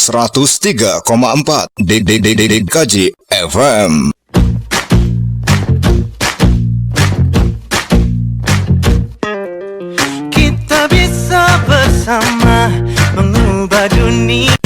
103,4 DKJ FM. Kita bisa bersama mengubah dunia.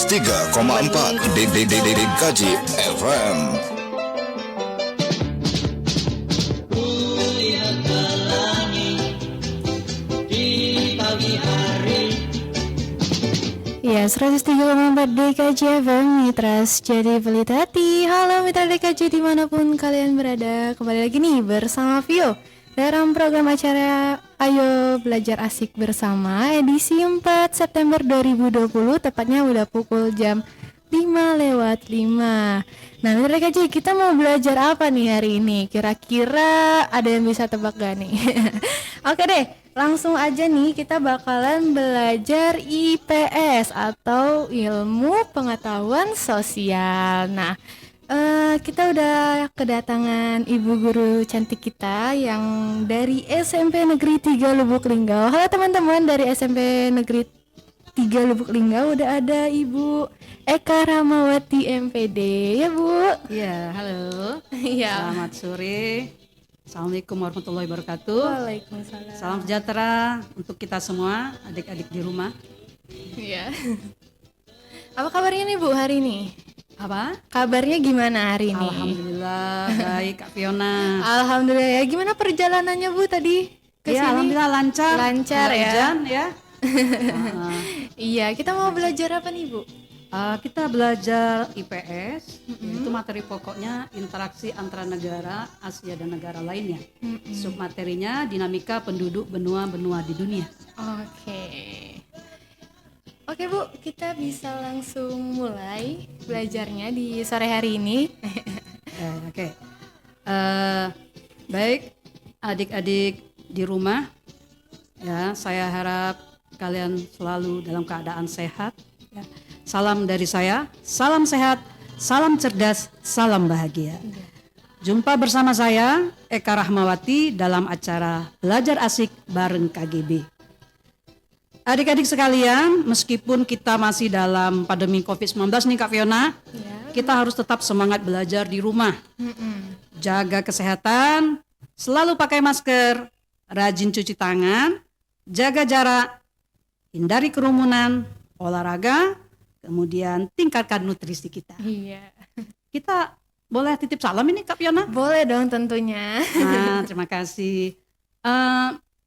Tiga koma empat DKJ FM. Ya, 103,4 DKJ FM, Mitra Sejati Pelit Hati. Halo Mitra DKJ dimanapun kalian berada. Kembali lagi nih bersama Vio dalam program acara Ayo Belajar Asik Bersama edisi 4 September 2020. Tepatnya udah pukul jam 5:05. Nah Mitra DKJ, kita mau belajar apa nih hari ini? Kira-kira ada yang bisa tebak gak nih? Oke deh, langsung aja nih, kita bakalan belajar IPS atau Ilmu Pengetahuan Sosial. Nah, kita udah kedatangan ibu guru cantik kita yang dari SMP Negeri 3 Lubuk Linggau. Halo teman-teman dari SMP Negeri 3 Lubuk Linggau, udah ada Ibu Eka Ramawati MPD. Ya Bu? Ya, halo. Ya. Selamat sore. Assalamualaikum warahmatullahi wabarakatuh. Waalaikumsalam. Salam sejahtera untuk kita semua, adik-adik di rumah. Iya. Apa kabarnya nih Bu hari ini? Apa? Kabarnya gimana hari ini? Alhamdulillah baik Kak Fiona. Alhamdulillah ya. Gimana perjalanannya Bu tadi ke Ya, sini? alhamdulillah lancar. Lancar Nggak ya. hujan, ya. Iya, kita mau belajar apa nih Bu? Kita belajar IPS, yaitu materi pokoknya interaksi antara negara Asia dan negara lainnya. Submaterinya dinamika penduduk benua-benua di dunia. Oke Bu, kita bisa langsung mulai belajarnya di sore hari ini. Oke. Baik adik-adik di rumah, ya saya harap kalian selalu dalam keadaan sehat. Ya. Salam dari saya, salam sehat, salam cerdas, salam bahagia. Jumpa bersama saya Eka Rahmawati dalam acara Belajar Asik bareng KGB. Adik-adik sekalian, meskipun kita masih dalam pandemi COVID-19 nih Kak Fiona, kita harus tetap semangat belajar di rumah. Jaga kesehatan, selalu pakai masker, rajin cuci tangan, jaga jarak, hindari kerumunan, olahraga, kemudian tingkatkan nutrisi kita. Iya. Kita boleh titip salam ini Kak Fiona? Boleh dong tentunya. Nah, terima kasih.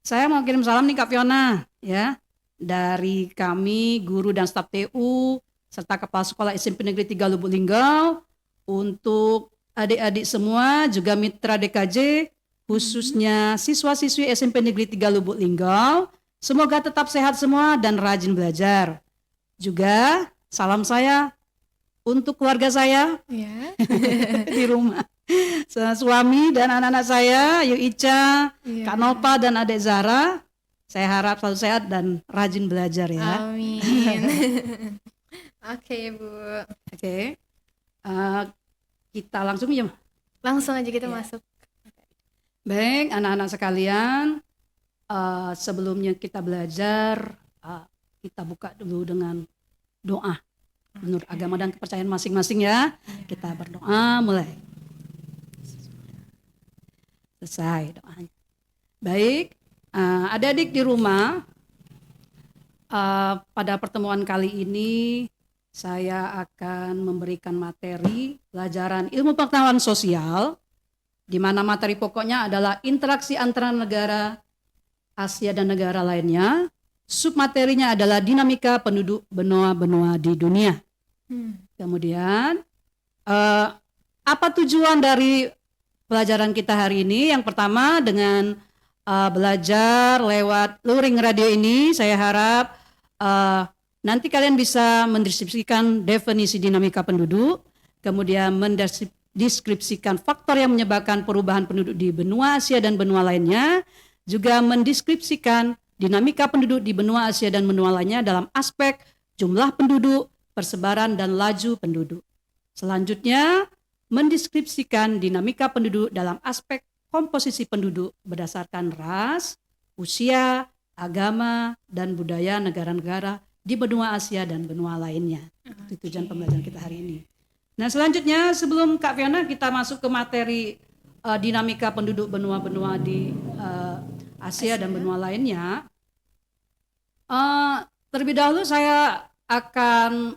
Saya mau kirim salam nih Kak Fiona, ya. Dari kami, guru dan staf TU, serta Kepala Sekolah SMP Negeri 3 Lubuk Linggau, untuk adik-adik semua, juga mitra DKJ, khususnya siswa-siswi SMP Negeri 3 Lubuk Linggau, semoga tetap sehat semua dan rajin belajar. Juga salam saya untuk keluarga saya Ya. di rumah. Suami dan anak-anak saya, Yu Ica, Iya. Kak Nova dan adik Zara. Saya harap selalu sehat dan rajin belajar ya. Amin. Oke Bu. Oke. Kita langsung ya. Langsung aja kita Iya. masuk. Baik anak-anak sekalian, sebelumnya kita belajar, kita buka dulu dengan doa menurut agama dan kepercayaan masing-masing ya. Kita berdoa mulai. Selesai doanya. Baik, adik-adik di rumah, pada pertemuan kali ini saya akan memberikan materi pelajaran ilmu pengetahuan sosial, di mana materi pokoknya adalah interaksi antara negara Asia dan negara lainnya. Submaterinya adalah dinamika penduduk benua-benua di dunia. Kemudian apa tujuan dari pelajaran kita hari ini? Yang pertama, dengan belajar lewat luring radio ini, saya harap nanti kalian bisa mendeskripsikan definisi dinamika penduduk, kemudian mendeskripsikan faktor yang menyebabkan perubahan penduduk di benua Asia dan benua lainnya, juga mendeskripsikan dinamika penduduk di benua Asia dan benua lainnya dalam aspek jumlah penduduk, persebaran, dan laju penduduk. Selanjutnya, mendeskripsikan dinamika penduduk dalam aspek komposisi penduduk berdasarkan ras, usia, agama, dan budaya negara-negara di benua Asia dan benua lainnya. Itu tujuan pembelajaran kita hari ini. Nah, selanjutnya sebelum Kak Fiona kita masuk ke materi dinamika penduduk benua-benua di Asia dan benua lainnya, terlebih dahulu saya akan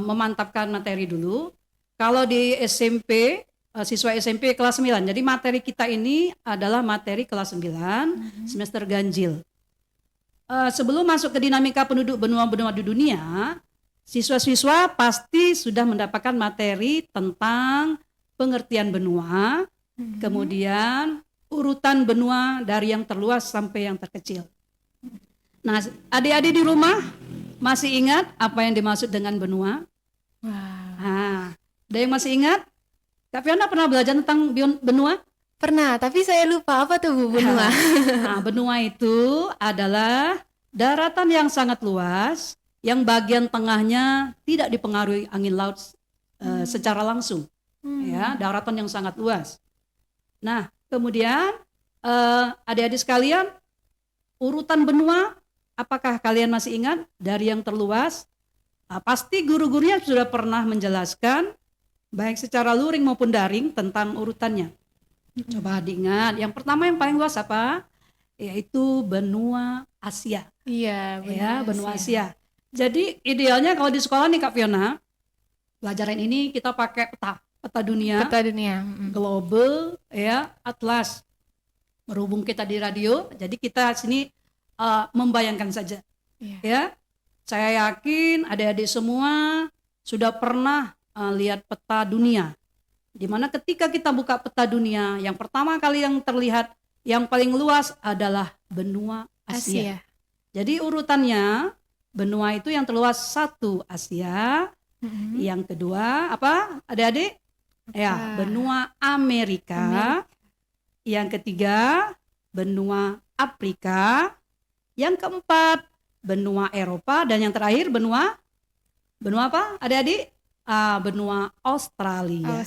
memantapkan materi dulu. Kalau di SMP, siswa SMP kelas 9, jadi materi kita ini adalah materi kelas 9 semester ganjil. Sebelum masuk ke dinamika penduduk benua-benua di dunia, siswa-siswa pasti sudah mendapatkan materi tentang pengertian benua, kemudian urutan benua dari yang terluas sampai yang terkecil. Nah, adik-adik di rumah masih ingat apa yang dimaksud dengan benua? Nah, ada yang masih ingat? Kak Fiona pernah belajar tentang benua? Pernah, tapi saya lupa apa tuh Bu benua. Nah, benua itu adalah daratan yang sangat luas, yang bagian tengahnya tidak dipengaruhi angin laut secara langsung, ya, daratan yang sangat luas. Nah, kemudian adik-adik sekalian, urutan benua, apakah kalian masih ingat dari yang terluas? Pasti guru-gurunya sudah pernah menjelaskan, baik secara luring maupun daring, tentang urutannya. Coba diingat, yang pertama yang paling luas apa? Yaitu benua Asia. Iya, Benua Asia. Jadi idealnya kalau di sekolah nih Kak Fiona, pelajaran ini kita pakai peta dunia, global, ya, atlas. Berhubung kita di radio, jadi kita sini membayangkan saja. Ya, saya yakin adik-adik semua sudah pernah lihat peta dunia. Di mana ketika kita buka peta dunia, yang pertama kali yang terlihat yang paling luas adalah benua Asia. Jadi urutannya, benua itu yang terluas 1 Asia, yang kedua apa adik-adik? Ya, benua Amerika. Yang ketiga, benua Afrika. Yang keempat, benua Eropa. Dan yang terakhir, benua apa adik-adik? Benua Australia.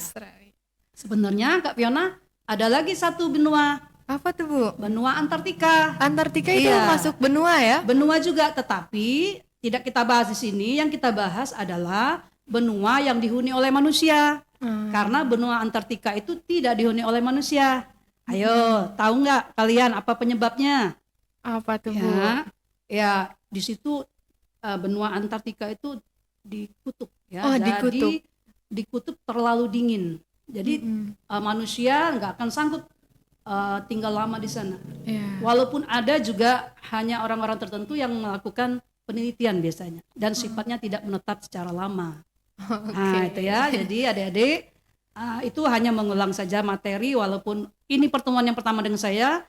Sebenarnya Kak Fiona ada lagi satu benua. Apa tuh Bu? Benua Antartika. Antartika itu masuk benua ya? Benua juga, tetapi tidak kita bahas di sini. Yang kita bahas adalah benua yang dihuni oleh manusia. Karena benua Antartika itu tidak dihuni oleh manusia. Ayo, tahu nggak kalian apa penyebabnya? Apa tuh Bu? Ya, di situ benua Antartika itu di kutub. Ya, di kutub terlalu dingin. Jadi manusia nggak akan sanggup tinggal lama di sana. Walaupun ada juga hanya orang-orang tertentu yang melakukan penelitian biasanya dan sifatnya tidak menetap secara lama. Nah, itu ya. Jadi adik-adik itu hanya mengulang saja materi, walaupun ini pertemuan yang pertama dengan saya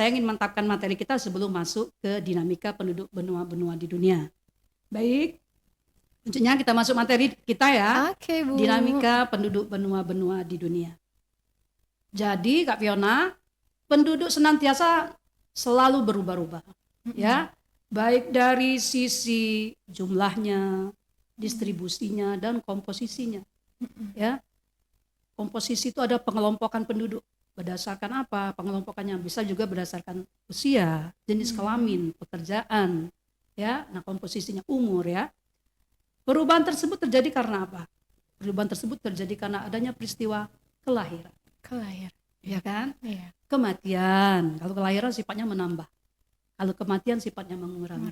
ingin mantapkan materi kita sebelum masuk ke dinamika penduduk benua-benua di dunia. Baik. Selanjutnya kita masuk materi kita ya. Oke, Bu. Dinamika penduduk benua-benua di dunia. Jadi Kak Fiona, penduduk senantiasa selalu berubah-ubah. Ya, baik dari sisi jumlahnya, distribusinya, dan komposisinya. Ya, komposisi itu ada pengelompokan penduduk. Berdasarkan apa? Pengelompokannya bisa juga berdasarkan usia, jenis kelamin, pekerjaan. Ya, nah komposisinya umur ya. Perubahan tersebut terjadi karena apa? Perubahan tersebut terjadi karena adanya peristiwa kelahiran. Ya kan? Iya. Kematian. Kalau kelahiran sifatnya menambah. Kalau kematian sifatnya mengurangi.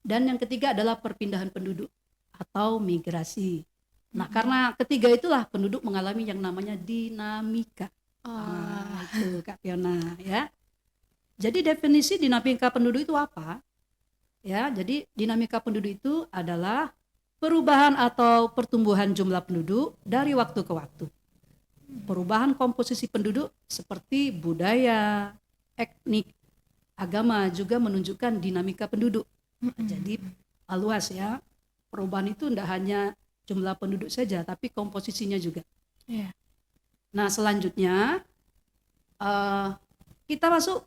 Dan yang ketiga adalah perpindahan penduduk atau migrasi. Nah, karena ketiga itulah penduduk mengalami yang namanya dinamika. Itu Kak Fiona ya. Jadi definisi dinamika penduduk itu apa? Ya, jadi dinamika penduduk itu adalah perubahan atau pertumbuhan jumlah penduduk dari waktu ke waktu. Perubahan komposisi penduduk seperti budaya, etnik, agama juga menunjukkan dinamika penduduk. Jadi luas ya. Perubahan itu tidak hanya jumlah penduduk saja, tapi komposisinya juga. Iya. Nah selanjutnya kita masuk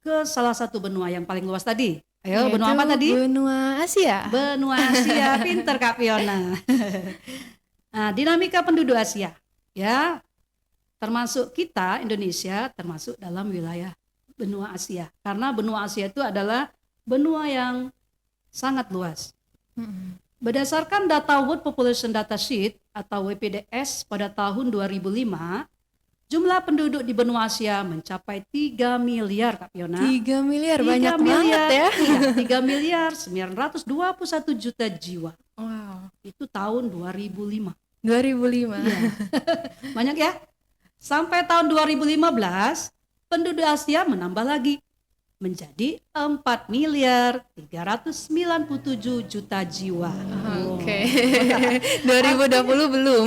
ke salah satu benua yang paling luas tadi. Ayo, benua Yaitu apa tadi? Benua Asia. Benua Asia. Pinter Kak Fiona. Nah, dinamika penduduk Asia ya, termasuk kita Indonesia termasuk dalam wilayah benua Asia. Karena benua Asia itu adalah benua yang sangat luas. Mm-mm. Berdasarkan data World Population Data Sheet atau WPDS pada tahun 2005, jumlah penduduk di benua Asia mencapai 3 miliar Kak Fiona. 3 miliar 3 banyak miliar, banget ya. Iya, 3 miliar 921 juta jiwa. Wow. Itu tahun 2005. 2005. Iya. Banyak ya. Sampai tahun 2015, penduduk Asia menambah lagi menjadi 4 miliar 397 juta jiwa. Oke. 2020 belum.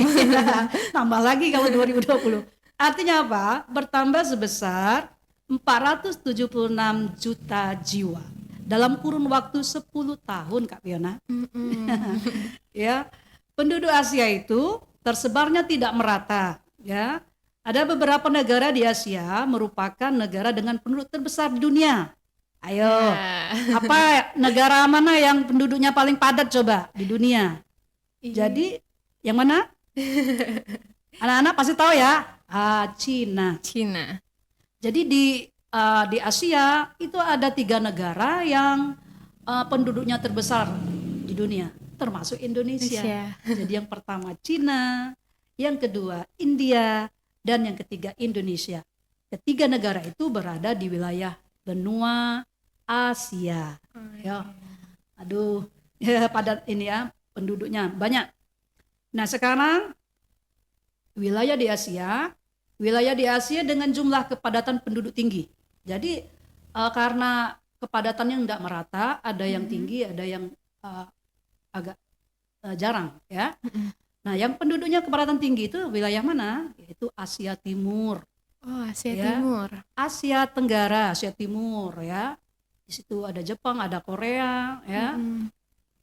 Tambah lagi kalau 2020. Artinya apa? Bertambah sebesar 476 juta jiwa dalam kurun waktu 10 tahun Kak Fiona. Ya, penduduk Asia itu tersebarnya tidak merata ya. Ada beberapa negara di Asia merupakan negara dengan penduduk terbesar di dunia. Ayo, apa negara mana yang penduduknya paling padat coba di dunia? Jadi yang mana? Anak-anak pasti tahu ya. Cina. Cina. Jadi di Asia itu ada 3 negara yang penduduknya terbesar di dunia, termasuk Indonesia. Jadi yang pertama Cina, yang kedua India, dan yang ketiga Indonesia. Ketiga negara itu berada di wilayah benua Asia. Ya, aduh, ya padat ini ya penduduknya banyak. Nah sekarang wilayah di Asia dengan jumlah kepadatan penduduk tinggi. Jadi karena kepadatannya tidak merata, ada yang tinggi, ada yang agak jarang ya. Nah yang penduduknya kepadatan tinggi itu wilayah mana? Yaitu Asia Timur. Oh, Asia Ya. Timur. Asia Tenggara, Asia Timur ya. Di situ ada Jepang, ada Korea ya,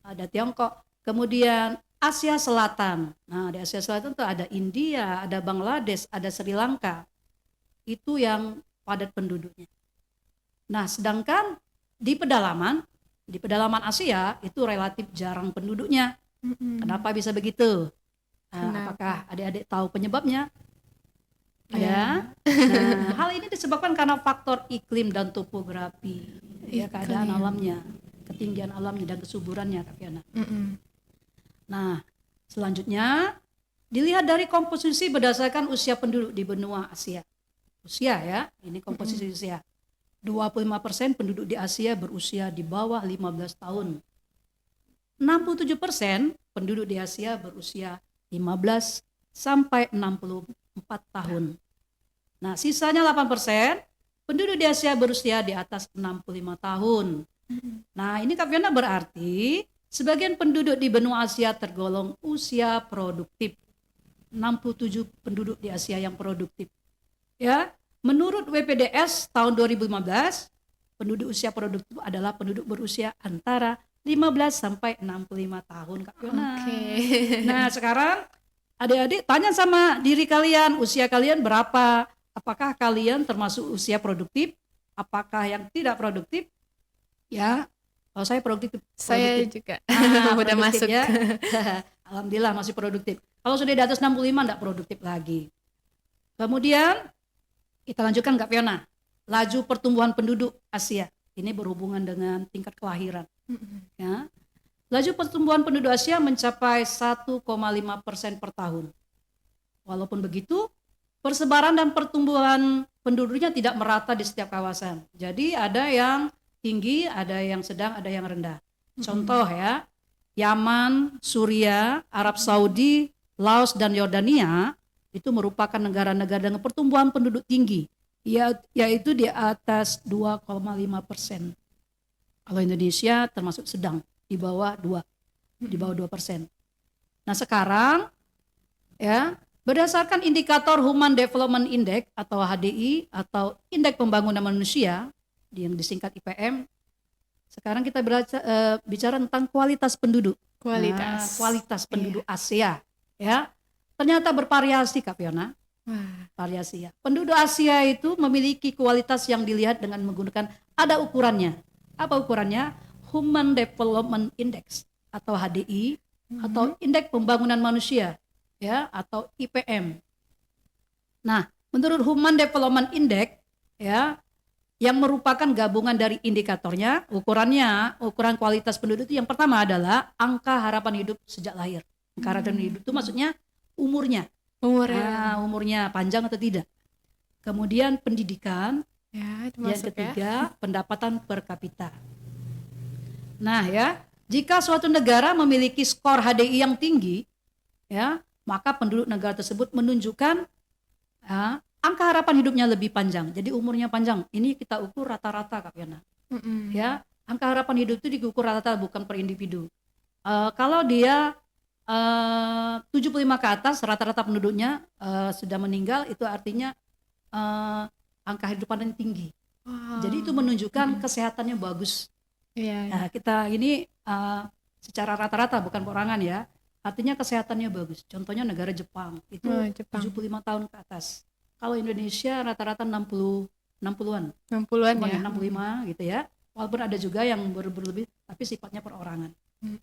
ada Tiongkok. Kemudian Asia Selatan. Nah, di Asia Selatan tuh ada India, ada Bangladesh, ada Sri Lanka. Itu yang padat penduduknya. Nah, sedangkan di pedalaman Asia itu relatif jarang penduduknya. Kenapa bisa begitu? Apakah adik-adik tahu penyebabnya? Ada. Nah, hal ini disebabkan karena faktor iklim dan topografi, ya keadaan alamnya, ketinggian alamnya dan kesuburannya, Kak Fiana. Nah, selanjutnya dilihat dari komposisi berdasarkan usia penduduk di benua Asia. Usia ya, ini komposisi usia. 25% penduduk di Asia berusia di bawah 15 tahun. 67% penduduk di Asia berusia 15 sampai 64 tahun. Nah, sisanya 8% penduduk di Asia berusia di atas 65 tahun. Nah, ini Kak Fiona berarti sebagian penduduk di benua Asia tergolong usia produktif. 67 penduduk di Asia yang produktif. Ya, menurut WPDS tahun 2015, penduduk usia produktif adalah penduduk berusia antara 15 sampai 65 tahun, Kak Fiona. Nah, sekarang adik-adik tanya sama diri kalian, usia kalian berapa? Apakah kalian termasuk usia produktif? Apakah yang tidak produktif? Ya, kalau saya produktif. Saya juga udah produktif masuk. Ya. Alhamdulillah masih produktif. Kalau sudah di atas 65 enggak produktif lagi. Kemudian kita lanjutkan Kak Fiona. Laju pertumbuhan penduduk Asia. Ini berhubungan dengan tingkat kelahiran. Ya. Laju pertumbuhan penduduk Asia mencapai 1,5% per tahun. Walaupun begitu, persebaran dan pertumbuhan penduduknya tidak merata di setiap kawasan. Jadi ada yang tinggi, ada yang sedang, ada yang rendah. Contoh ya, Yaman, Suriah, Arab Saudi, Laos, dan Yordania itu merupakan negara-negara dengan pertumbuhan penduduk tinggi, yaitu di atas 2,5%. Kalau Indonesia termasuk sedang, di bawah 2%. Nah sekarang ya, berdasarkan indikator Human Development Index atau HDI atau Indeks Pembangunan Manusia yang disingkat IPM, Sekarang kita bicara tentang kualitas penduduk. Kualitas. Kualitas penduduk Asia, ya. Ternyata bervariasi, Kak Fiona. Wah. Variasi ya. Penduduk Asia itu memiliki kualitas yang dilihat dengan menggunakan ada ukurannya. Apa ukurannya? Human Development Index atau HDI atau Indeks Pembangunan Manusia, ya, atau IPM. Nah, menurut Human Development Index, ya, yang merupakan gabungan dari indikatornya, ukuran kualitas penduduk itu yang pertama adalah angka harapan hidup sejak lahir. Angka harapan hidup itu maksudnya umurnya. Umurnya. Umurnya panjang atau tidak. Kemudian pendidikan, Ya, itu yang masuk ya. ketiga pendapatan per kapita. Nah ya, jika suatu negara memiliki skor HDI yang tinggi, ya, maka penduduk negara tersebut menunjukkan angka harapan hidupnya lebih panjang. Jadi umurnya panjang. Ini kita ukur rata-rata, Kak Fiona. Ya, angka harapan hidup itu diukur rata-rata, bukan per individu. Kalau dia 75 ke atas, rata-rata penduduknya sudah meninggal, itu artinya angka hidupan yang tinggi. Wow. Jadi itu menunjukkan kesehatannya bagus. Iya. Nah, kita ini secara rata-rata, bukan perorangan ya. Artinya kesehatannya bagus. Contohnya negara Jepang itu Jepang. 75 tahun ke atas. Kalau Indonesia rata-rata 60-an. 60-an ya. 65 gitu ya. Walaupun ada juga yang berlebih, tapi sifatnya perorangan.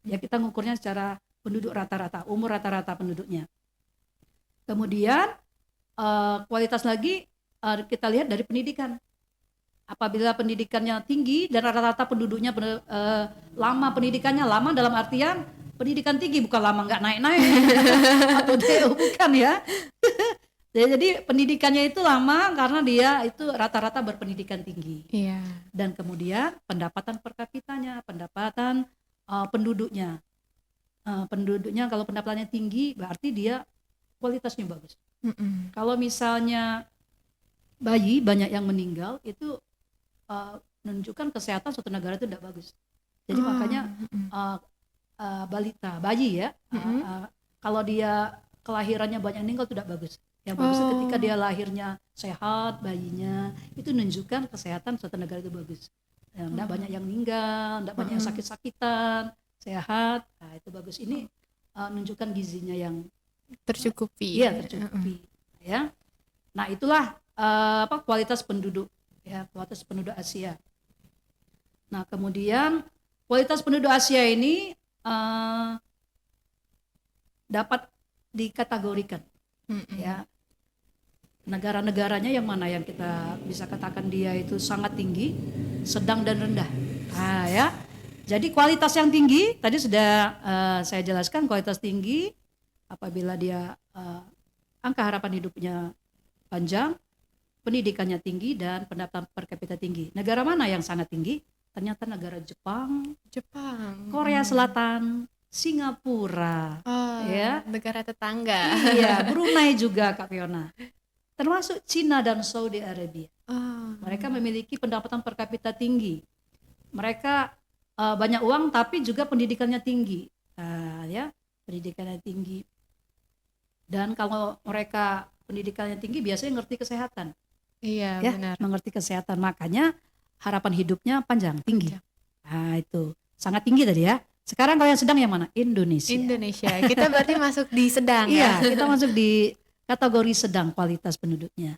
Ya, kita ngukurnya secara penduduk rata-rata, umur rata-rata penduduknya. Kemudian kualitas lagi kita lihat dari pendidikan. Apabila pendidikannya tinggi dan rata-rata penduduknya lama, pendidikannya lama dalam artian pendidikan tinggi, bukan lama nggak naik-naik atau DO, bukan ya. Jadi pendidikannya itu lama karena dia itu rata-rata berpendidikan tinggi. Iya. Dan kemudian pendapatan per kapitanya, pendapatan penduduknya. Penduduknya kalau pendapatannya tinggi berarti dia kualitasnya bagus. Kalau misalnya bayi banyak yang meninggal, itu menunjukkan kesehatan suatu negara itu tidak bagus. Jadi makanya bayi ya, kalau dia kelahirannya banyak meninggal tidak bagus. Yang bagus ketika dia lahirnya sehat, bayinya itu menunjukkan kesehatan suatu negara itu bagus. Tidak banyak yang meninggal, tidak banyak yang sakit-sakitan, sehat. Nah, itu bagus. Ini menunjukkan gizinya yang Tercukupi. iya, tercukupi. Ya. Nah, itulah kualitas penduduk, ya, kualitas penduduk Asia. Nah, kemudian kualitas penduduk Asia ini dapat dikategorikan, ya. Negara-negaranya yang mana yang kita bisa katakan dia itu sangat tinggi, sedang dan rendah. Nah, ya. Jadi kualitas yang tinggi tadi sudah saya jelaskan, kualitas tinggi apabila dia angka harapan hidupnya panjang, pendidikannya tinggi, dan pendapatan per kapita tinggi. Negara mana yang sangat tinggi? Ternyata negara Jepang, Korea Selatan, Singapura, ya, negara tetangga. iya, Brunei juga, Kak Fiona. Termasuk Cina dan Saudi Arabia. Mereka memiliki pendapatan per kapita tinggi. Mereka banyak uang tapi juga pendidikannya tinggi. Ya, pendidikannya tinggi. Dan kalau mereka pendidikannya tinggi biasanya ngerti kesehatan. Iya, Ya, benar. mengerti kesehatan, makanya harapan hidupnya panjang, tinggi. Nah, itu sangat tinggi tadi ya. Sekarang kalau yang sedang yang mana? Indonesia. Indonesia. Kita berarti masuk di sedang Iya, ya. kita masuk di kategori sedang kualitas penduduknya.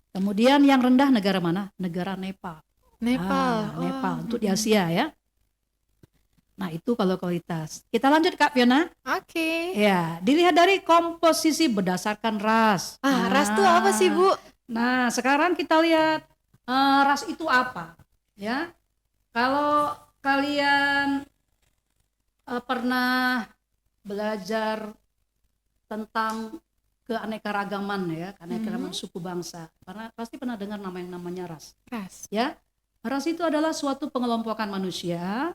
Kemudian yang rendah negara mana? Negara Nepal. Nepal. Nepal untuk di Asia ya. Nah, itu kalau kualitas. Kita lanjut, Kak Fiona. Oke. Ya, dilihat dari komposisi berdasarkan ras. Ras tuh apa sih, Bu? Nah, sekarang kita lihat ras itu apa, ya. Kalau kalian pernah belajar tentang keanekaragaman ya, keanekaragaman suku bangsa, karena pasti pernah dengar nama yang namanya ras. Ras. Ya, ras itu adalah suatu pengelompokan manusia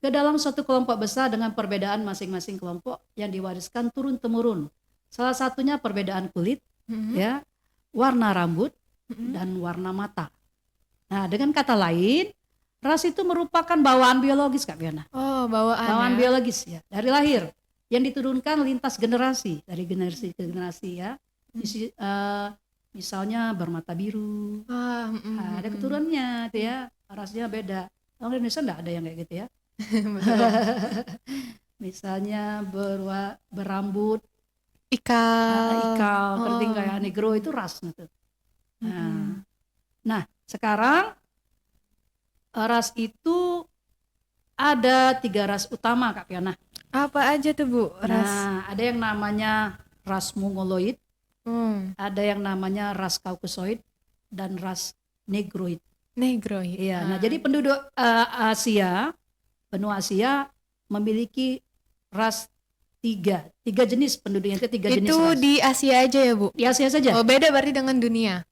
ke dalam suatu kelompok besar dengan perbedaan masing-masing kelompok yang diwariskan turun-temurun. Salah satunya perbedaan kulit, ya, warna rambut, dan warna mata. Nah, dengan kata lain, ras itu merupakan bawaan biologis, Kak Fiona. Oh, bawaan ya. Biologis ya, dari lahir, yang diturunkan lintas generasi, dari generasi ke generasi ya. Misalnya bermata biru, ada keturunannya itu ya, rasnya beda. Orang Indonesia enggak ada yang kayak gitu ya. Misalnya berambut Ikal. ikal, Oh. keriting kayak negro itu ras gitu. Nah, sekarang ras itu ada 3 ras utama Kak Piana. Apa aja tuh Bu? Ras. Nah, ada yang namanya ras Mongoloid, ada yang namanya ras Kaukasoid, dan ras Negroid. Negroid. Iya, nah jadi penduduk benua Asia memiliki ras tiga jenis penduduknya, itu 3 jenis Itu ras. di Asia aja ya Bu? Di Asia saja. Oh, beda berarti dengan dunia.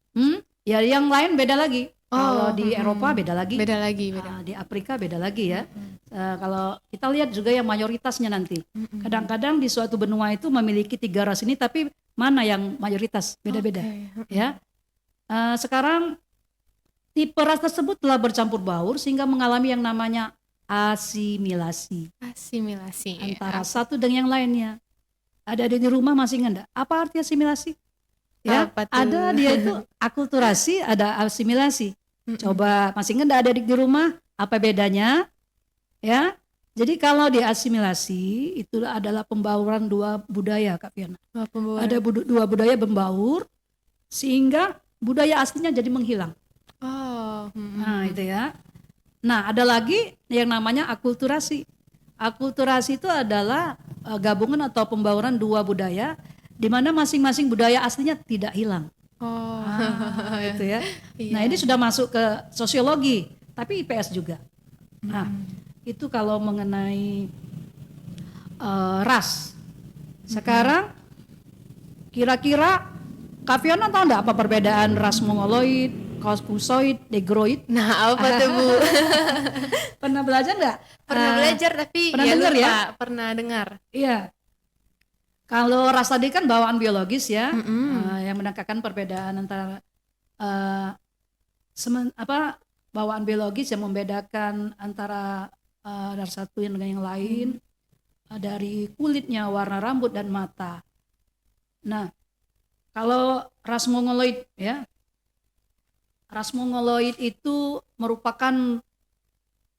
Ya yang lain beda lagi. Kalau Oh, di Eropa beda lagi. Beda lagi, beda. Di Afrika beda lagi ya. Kalau kita lihat juga yang mayoritasnya nanti. Kadang-kadang di suatu benua itu memiliki 3 ras ini, tapi mana yang mayoritas beda-beda. Oke. Ya. Sekarang tipe ras tersebut telah bercampur baur sehingga mengalami yang namanya asimilasi Asimilasi. antara satu dengan yang lainnya. Ada di rumah masih enggak? Apa arti asimilasi? Ya, Apa tuh? ada dia itu akulturasi, ada asimilasi. Coba masih enggak ada di rumah? Apa bedanya? Ya. Jadi kalau di asimilasi itu adalah pembauran 2 budaya Kak Fiona. Oh, pembawa. Ada 2 budaya membaur sehingga budaya aslinya jadi menghilang. Oh. Nah, itu ya. Nah, ada lagi yang namanya akulturasi. Akulturasi itu adalah gabungan atau pembauran 2 budaya di mana masing-masing budaya aslinya tidak hilang. Oh. Itu ya. Iya. Nah, ini sudah masuk ke sosiologi, tapi IPS juga. Nah, itu kalau mengenai ras. Sekarang kira-kira Kak Fiona tahu enggak apa perbedaan ras Mongoloid, Kaukasoid, Negroid? Nah, apa tuh Bu? Pernah belajar enggak? Pernah belajar tapi pernah ya dengar lupa. ya? Pernah dengar. Iya. Kalau ras tadi kan bawaan biologis ya, yang menangkakan perbedaan antara bawaan biologis yang membedakan antara dari satu dengan yang lain, dari kulitnya, warna rambut dan mata. Nah, kalau ras Mongoloid ya, ras Mongoloid itu merupakan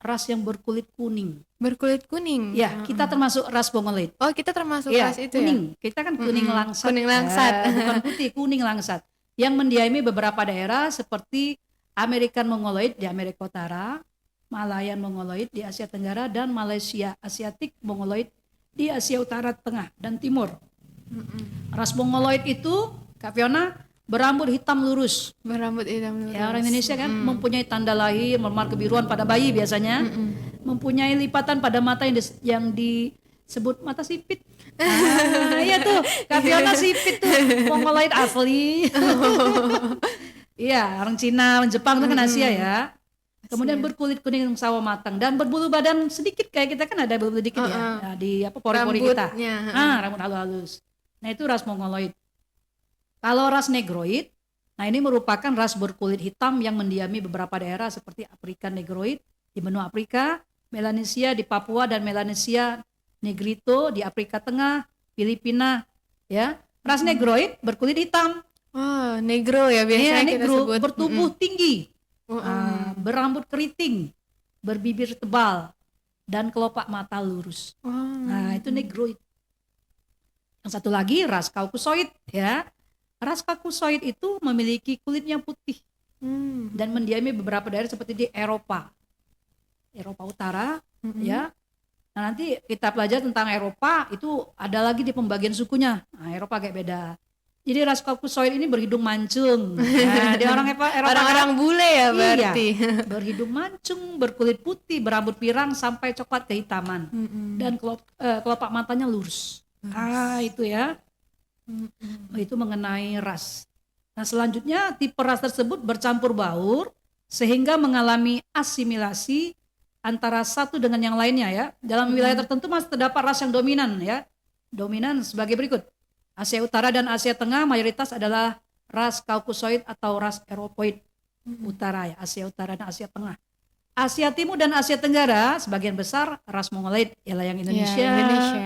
ras yang berkulit kuning. Berkulit kuning. Ya, kita termasuk ras Mongoloid. Oh, kita termasuk Ya, ras itu kuning. Kita kan kuning langsat. Kuning langsat. Bukan putih, kuning langsat. Yang mendiami beberapa daerah seperti American Mongoloid di Amerika Utara, Malayan Mongoloid di Asia Tenggara, dan Malaysia Asiatic Mongoloid di Asia Utara, Tengah, dan Timur. Ras Mongoloid itu, Kak Fiona, berambut hitam lurus. Berambut hitam lurus. Ya, orang Indonesia kan mempunyai tanda lahir, memar kebiruan pada bayi biasanya. Mempunyai lipatan pada mata yang disebut mata sipit. Iya tuh, Kak Fiona sipit tuh, Mongoloid asli. Iya, orang Cina, orang Jepang itu kan Asia ya. Kemudian berkulit kuning sawo matang dan berbulu badan sedikit, kayak kita kan ada bulu sedikit ya. Nah, di pori-pori kita. Rambutnya. Rambut halus-halus. Nah, itu ras Mongoloid. Kalau ras Negroid, nah ini merupakan ras berkulit hitam yang mendiami beberapa daerah seperti Afrika Negroid di benua Afrika, Melanesia di Papua, dan Melanesia Negrito di Afrika Tengah, Filipina, ya. Ras Negroid berkulit hitam. Oh, negro ya biasanya kita negro, sebut. bertubuh tinggi, berambut keriting, berbibir tebal, dan kelopak mata lurus. Nah, itu Negroid. Yang satu lagi ras Kaukasoid, ya. Ras Kaukasoid itu memiliki kulitnya putih dan mendiami beberapa daerah seperti di Eropa Utara, ya. Nah, nanti kita belajar tentang Eropa, itu ada lagi di pembagian sukunya. Nah, Eropa kayak beda. Jadi ras Kaukasoid ini berhidung mancung. Nah, dia Eropa Orang-orang bule ya berarti. Iya, berhidung mancung, berkulit putih, berambut pirang sampai coklat kehitaman, dan kelopak matanya lurus. Itu ya. Itu mengenai ras. Nah, selanjutnya tipe ras tersebut bercampur baur sehingga mengalami asimilasi antara satu dengan yang lainnya ya. Dalam wilayah tertentu masih terdapat ras yang dominan ya. Dominan sebagai berikut. Asia Utara dan Asia Tengah mayoritas adalah ras Kaukasoid atau ras Eropoid Utara ya, Asia Utara dan Asia Tengah. Asia Timur dan Asia Tenggara sebagian besar ras Mongoloid, ialah yang Indonesia. Ya, Indonesia.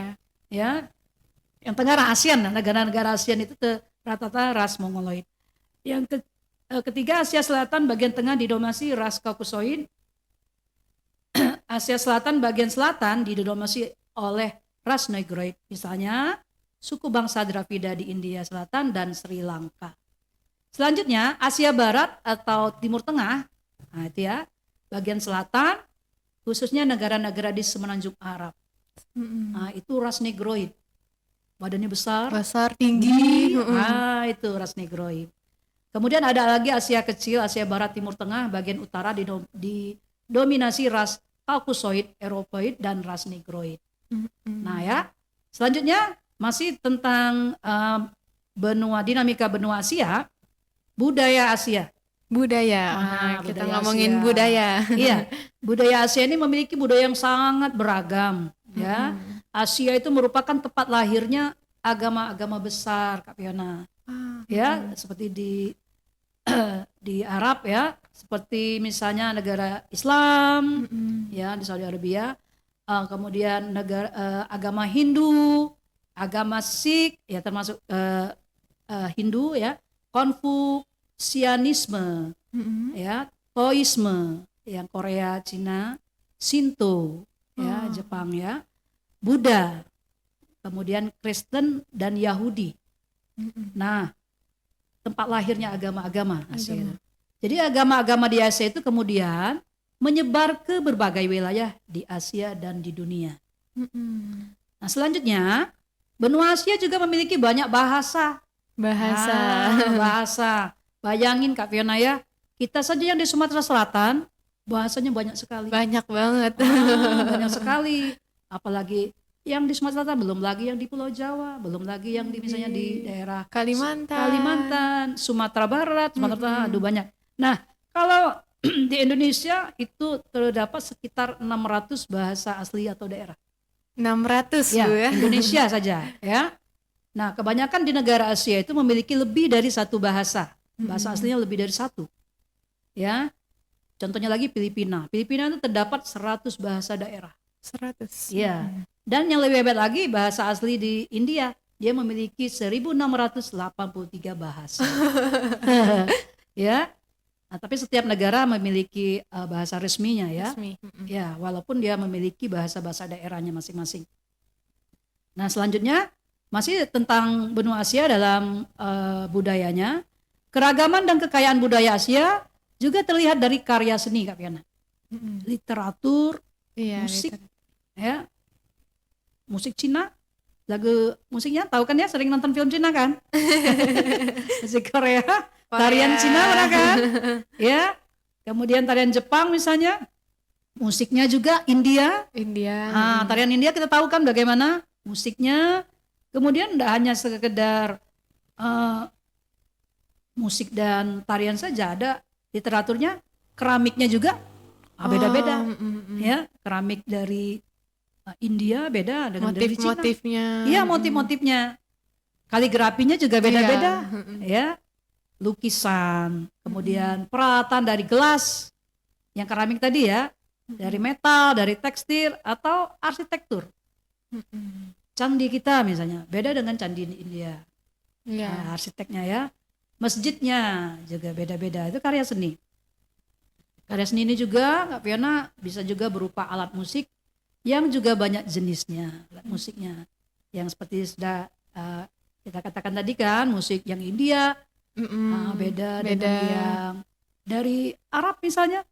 Ya. Yang Tenggara ASEAN, negara-negara ASEAN itu rata-rata ras Mongoloid. Yang ketiga Asia Selatan bagian tengah didominasi ras Kaukasoid. Asia Selatan bagian selatan didominasi oleh ras Negroid. Misalnya suku bangsa Dravida di India Selatan dan Sri Lanka. Selanjutnya Asia Barat atau Timur Tengah, nah itu ya, bagian selatan khususnya negara-negara di semenanjung Arab. Nah itu ras Negroid, badannya besar, tinggi. nah itu ras Negroid. Kemudian ada lagi Asia Kecil, Asia Barat, Timur Tengah, bagian utara didominasi ras Kaukasoid, Eropaid, dan ras Negroid. Nah ya, selanjutnya masih tentang dinamika benua Asia, budaya Asia. Budaya. Kita Budaya ngomongin Asia. budaya. Iya, budaya Asia ini memiliki budaya yang sangat beragam. Ya, Asia itu merupakan tempat lahirnya agama-agama besar, Kak Fiona. Ya, seperti di Arab ya, seperti misalnya negara Islam, ya di Saudi Arabia. Kemudian negara agama Hindu, agama Sikh, ya termasuk Hindu ya, Konfusianisme, ya, Taoisme, yang Korea, Cina, Shinto, ya, Jepang ya, Buddha, kemudian Kristen dan Yahudi. Nah, tempat lahirnya agama-agama Asia. Jadi agama-agama di Asia itu kemudian menyebar ke berbagai wilayah di Asia dan di dunia. Nah, selanjutnya benua Asia juga memiliki banyak bahasa. Bahasa. Bayangin Kak Fiona ya, kita saja yang di Sumatera Selatan bahasanya banyak sekali. Banyak banget. Banyak sekali. Apalagi yang di Sumatera Selatan, belum lagi yang di Pulau Jawa, belum lagi yang di misalnya di daerah Kalimantan, Sumatera Barat, Sumatera Tengah, aduh banyak. Nah, kalau di Indonesia itu terdapat sekitar 600 bahasa asli atau daerah. 600 Ya, Bu ya. Indonesia saja ya. Nah, kebanyakan di negara Asia itu memiliki lebih dari satu bahasa. Bahasa aslinya lebih dari satu. Ya. Contohnya lagi Filipina. Filipina itu terdapat 100 bahasa daerah. 100. Ya. Dan yang lebih hebat lagi bahasa asli di India, dia memiliki 1683 bahasa. Ya. Nah, tapi setiap negara memiliki bahasa resminya ya. Ya, walaupun dia memiliki bahasa-bahasa daerahnya masing-masing. Nah, selanjutnya masih tentang benua Asia dalam budayanya. Keragaman dan kekayaan budaya Asia juga terlihat dari karya seni, Kak Fiana. Literatur, musik, ya, musik Cina, lagu musiknya tahu kan ya, sering nonton film Cina kan? Musik Korea, tarian Cina pernah kan? Ya, kemudian tarian Jepang misalnya, musiknya juga India. Nah, tarian India kita tahu kan bagaimana musiknya. Kemudian tidak hanya sekedar musik dan tarian saja, ada literaturnya, keramiknya juga beda-beda. Ya, keramik dari India beda dengan dari Cina. Motif-motifnya. Iya, motif-motifnya. Kaligrafinya juga beda-beda. Ya. Lukisan, kemudian peralatan dari gelas, yang keramik tadi ya, dari metal, dari tekstil atau arsitektur. Candi kita misalnya beda dengan candi di India. Nah, arsiteknya ya. Masjidnya juga beda-beda, itu karya seni. Karya seni ini juga Kak Fiona bisa juga berupa alat musik yang juga banyak jenisnya, alat musiknya. Yang seperti sudah kita katakan tadi kan, musik yang India beda dengan yang dari Arab misalnya.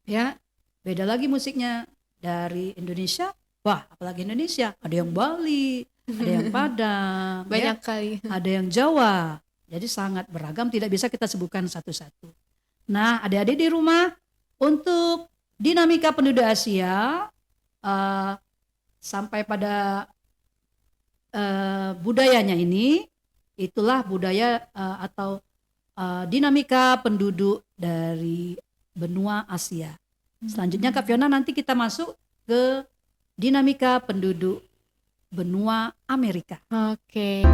Ya, beda lagi musiknya dari Indonesia. Wah, apalagi Indonesia, ada yang Bali, ada yang Padang, Banyak kali. ada yang Jawa. Jadi sangat beragam, tidak bisa kita sebutkan satu-satu. Nah, adik-adik di rumah, untuk dinamika penduduk Asia sampai pada budayanya ini, itulah budaya atau dinamika penduduk dari benua Asia. Selanjutnya Kak Fiona, nanti kita masuk ke dinamika penduduk benua Amerika. Oke.